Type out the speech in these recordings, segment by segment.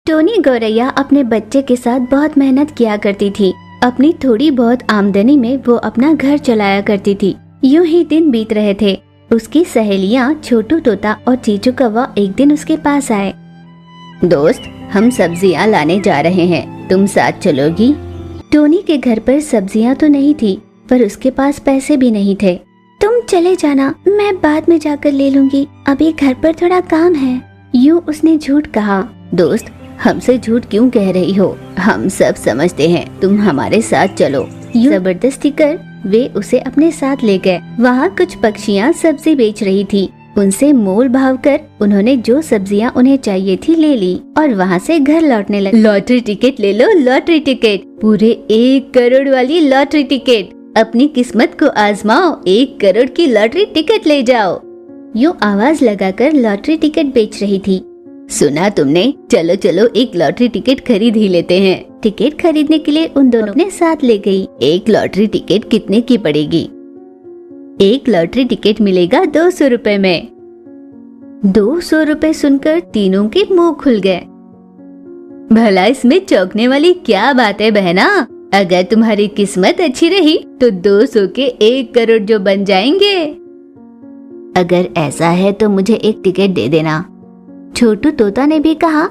Tony गौरैया अपने बच्चे के साथ बहुत मेहनत किया करती थी। अपनी थोड़ी बहुत आमदनी में वो अपना घर चलाया करती थी। यूं ही दिन बीत रहे थे। उसकी सहेलियां छोटू तोता और चीचू कौवा एक दिन उसके पास आए। दोस्त, हम सब्जियां लाने जा रहे हैं, तुम साथ चलोगी? टोनी के घर पर सब्जियां तो नहीं थी, पर उसके पास पैसे भी नहीं थे। तुम चले जाना, मैं बाद में जाकर ले लूंगी, अभी घर पर थोड़ा काम है। यूं उसने झूठ कहा। दोस्त, हमसे झूठ क्यों कह रही हो? हम सब समझते हैं, तुम हमारे साथ चलो। यूं जबरदस्ती कर वे उसे अपने साथ ले गए। वहाँ कुछ पक्षियाँ सब्जी बेच रही थी। उनसे मोल भाव कर उन्होंने जो सब्जियाँ उन्हें चाहिए थी ले ली और वहाँ से घर लौटने लगे। लॉटरी टिकट ले लो, लॉटरी टिकट, पूरे 1 करोड़ वाली लॉटरी टिकट। अपनी किस्मत को आजमाओ, 1 करोड़ की लॉटरी टिकट ले जाओ। यूं आवाज लगाकर लॉटरी टिकट बेच रही थी। सुना तुमने? चलो चलो, एक लॉटरी टिकट खरीद ही लेते हैं। टिकट खरीदने के लिए उन दोनों ने साथ ले गई। एक लॉटरी टिकट कितने की पड़ेगी? एक लॉटरी टिकट मिलेगा 200 रुपए में। 200 रुपए सुनकर तीनों के मुंह खुल गए। भला इसमें चौंकने वाली क्या बात है बहना? अगर तुम्हारी किस्मत अच्छी रही तो 200 के 1 करोड़ जो बन जाएंगे। अगर ऐसा है तो मुझे एक टिकट दे देना। छोटू तोता ने भी कहा,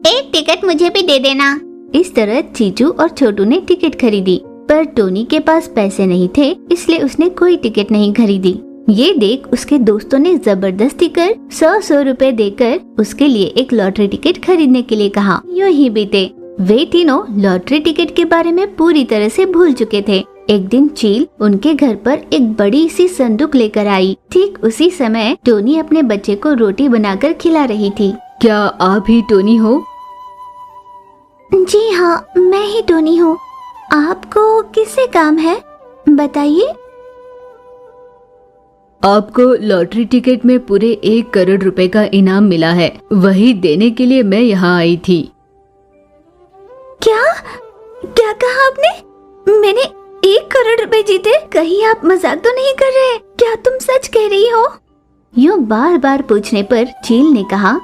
एक टिकट मुझे भी दे देना। इस तरह चीचू और छोटू ने टिकट खरीदी, पर टोनी के पास पैसे नहीं थे, इसलिए उसने कोई टिकट नहीं खरीदी। ये देख उसके दोस्तों ने जबरदस्ती कर 100 रुपए देकर उसके लिए एक लॉटरी टिकट खरीदने के लिए कहा। यूं ही बीते वे तीनों लॉटरी टिकट के बारे में पूरी तरह से भूल चुके थे। एक दिन चील उनके घर पर एक बड़ी सी संदूक लेकर आई। ठीक उसी समय टोनी अपने बच्चे को रोटी बनाकर खिला रही थी। क्या आप ही टोनी हो? जी हाँ, मैं ही टोनी हूँ। आपको किससे काम है, बताइए। आपको लॉटरी टिकट में पूरे 1 करोड़ रुपए का इनाम मिला है, वही देने के लिए मैं यहाँ आई थी। क्या क्या कहा आपने? मैंने 1 करोड़ रुपए जीते? कहीं आप मजाक तो नहीं कर रहे? क्या तुम सच कह रही हो? यूं बार बार पूछने पर चील ने कहा,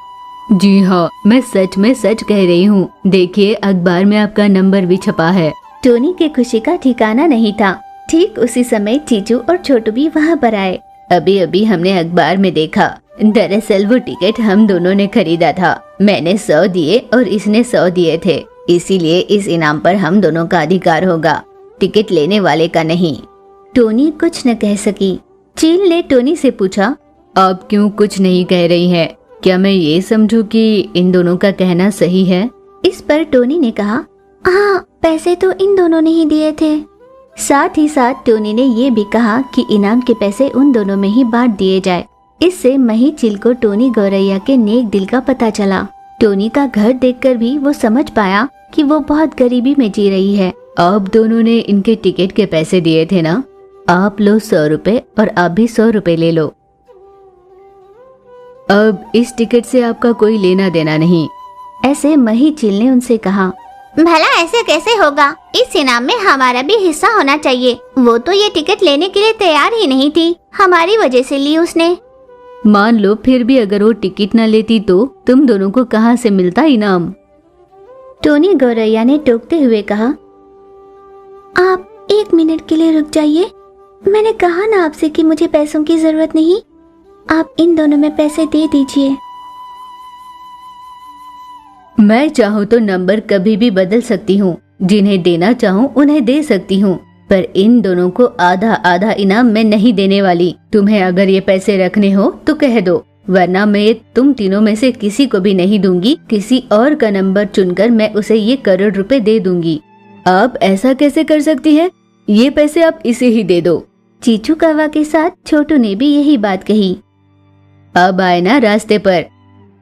जी हाँ, मैं सच में सच कह रही हूँ। देखिए, अखबार में आपका नंबर भी छपा है। टोनी के खुशी का ठिकाना नहीं था। ठीक उसी समय चीचू और छोटू भी वहाँ पर आए। अभी अभी हमने अखबार में देखा, दरअसल वो टिकट हम दोनों ने खरीदा था। मैंने 100 दिए और इसने 100 दिए थे, इसीलिए इस इनाम पर हम दोनों का अधिकार होगा, टिकट लेने वाले का नहीं। टोनी कुछ न कह सकी। चील ने टोनी से पूछा, आप क्यों कुछ नहीं कह रही हैं? क्या मैं ये समझूं कि इन दोनों का कहना सही है? इस पर टोनी ने कहा, हाँ, पैसे तो इन दोनों ने ही दिए थे। साथ ही साथ टोनी ने ये भी कहा कि इनाम के पैसे उन दोनों में ही बांट दिए जाए। इससे मही चील को टोनी गौरैया के नेक दिल का पता चला। टोनी का घर देखकर भी वो समझ पाया कि वो बहुत गरीबी में जी रही है। आप दोनों ने इनके टिकट के पैसे दिए थे ना? आप लो 100 रुपए और आप भी 100 रुपए ले लो। अब इस टिकट से आपका कोई लेना देना नहीं। ऐसे मही चील ने उनसे कहा। भला ऐसे कैसे होगा? इस इनाम में हमारा भी हिस्सा होना चाहिए। वो तो ये टिकट लेने के लिए तैयार ही नहीं थी, हमारी वजह से ली उसने। मान लो फिर भी अगर वो टिकट न लेती तो तुम दोनों को कहाँ से मिलता इनाम? टोनी गौरैया ने टोकते हुए कहा, आप 1 मिनट के लिए रुक जाइए। मैंने कहा ना आपसे कि मुझे पैसों की जरूरत नहीं। आप इन दोनों में पैसे दे दीजिए। मैं चाहूँ तो नंबर कभी भी बदल सकती हूँ, जिन्हें देना चाहूँ उन्हें दे सकती हूँ, पर इन दोनों को आधा आधा इनाम मैं नहीं देने वाली। तुम्हें अगर ये पैसे रखने हो तो कह दो, वरना मैं तुम तीनों में से किसी को भी नहीं दूंगी। किसी और का नंबर चुनकर मैं उसे ये 1 करोड़ रुपए दे दूंगी। आप ऐसा कैसे कर सकती है? ये पैसे आप इसे ही दे दो। चीचू कौवा के साथ छोटू ने भी यही बात कही। अब आए ना रास्ते पर।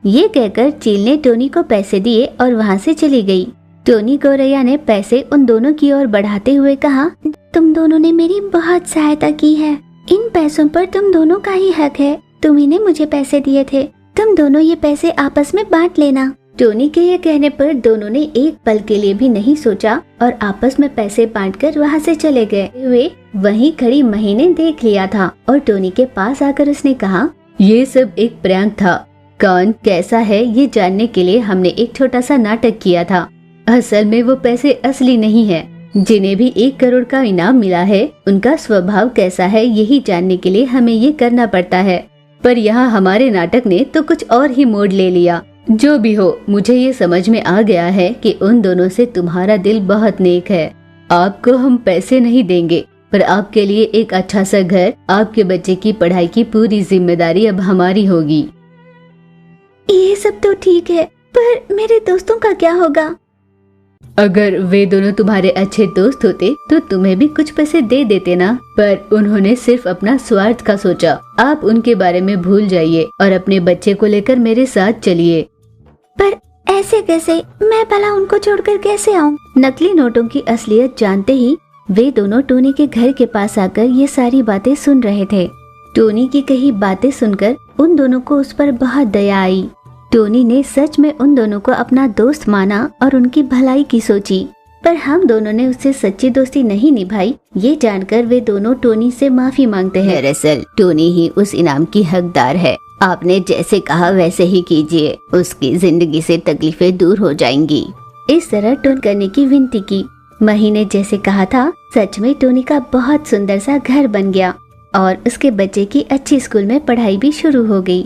ये कहकर चील ने टोनी को पैसे दिए और वहाँ से चली गई। टोनी गौरैया ने पैसे उन दोनों की ओर बढ़ाते हुए कहा, तुम दोनों ने मेरी बहुत सहायता की है। इन पैसों पर तुम दोनों का ही हक है। तुम्ही ने मुझे पैसे दिए थे, तुम दोनों ये पैसे आपस में बांट लेना। टोनी के ये कहने पर दोनों ने एक पल के लिए भी नहीं सोचा और आपस में पैसे बांटकर वहाँ से चले गए। वे वहीं खड़ी मही ने देख लिया था और टोनी के पास आकर उसने कहा, ये सब एक प्रैंक था। कौन कैसा है ये जानने के लिए हमने एक छोटा सा नाटक किया था। असल में वो पैसे असली नहीं है। जिन्हें भी 1 करोड़ का इनाम मिला है उनका स्वभाव कैसा है यही जानने के लिए हमें ये करना पड़ता है। पर यहाँ हमारे नाटक ने तो कुछ और ही मोड़ ले लिया। जो भी हो, मुझे ये समझ में आ गया है कि उन दोनों से तुम्हारा दिल बहुत नेक है। आपको हम पैसे नहीं देंगे, पर आपके लिए एक अच्छा सा घर, आपके बच्चे की पढ़ाई की पूरी जिम्मेदारी अब हमारी होगी। ये सब तो ठीक है, पर मेरे दोस्तों का क्या होगा? अगर वे दोनों तुम्हारे अच्छे दोस्त होते तो तुम्हें भी कुछ पैसे दे देते ना, पर उन्होंने सिर्फ अपना स्वार्थ का सोचा। आप उनके बारे में भूल जाइए और अपने बच्चे को लेकर मेरे साथ चलिए। पर ऐसे कैसे? मैं भला उनको छोड़कर कैसे आऊँ? नकली नोटों की असलियत जानते ही वे दोनों टोनी के घर के पास आकर ये सारी बातें सुन रहे थे। टोनी की कही बातें सुनकर उन दोनों को उस पर बहुत दया आई। टोनी ने सच में उन दोनों को अपना दोस्त माना और उनकी भलाई की सोची, पर हम दोनों ने उससे सच्ची दोस्ती नहीं निभाई। ये जानकर वे दोनों टोनी से माफी मांगते हैं। दरअसल टोनी ही उस इनाम की हकदार है। आपने जैसे कहा वैसे ही कीजिए, उसकी जिंदगी से तकलीफें दूर हो जाएंगी। इस तरह टोन करने की विनती की। मही ने जैसे कहा था, सच में टोनी का बहुत सुंदर सा घर बन गया और उसके बच्चे की अच्छी स्कूल में पढ़ाई भी शुरू हो गई।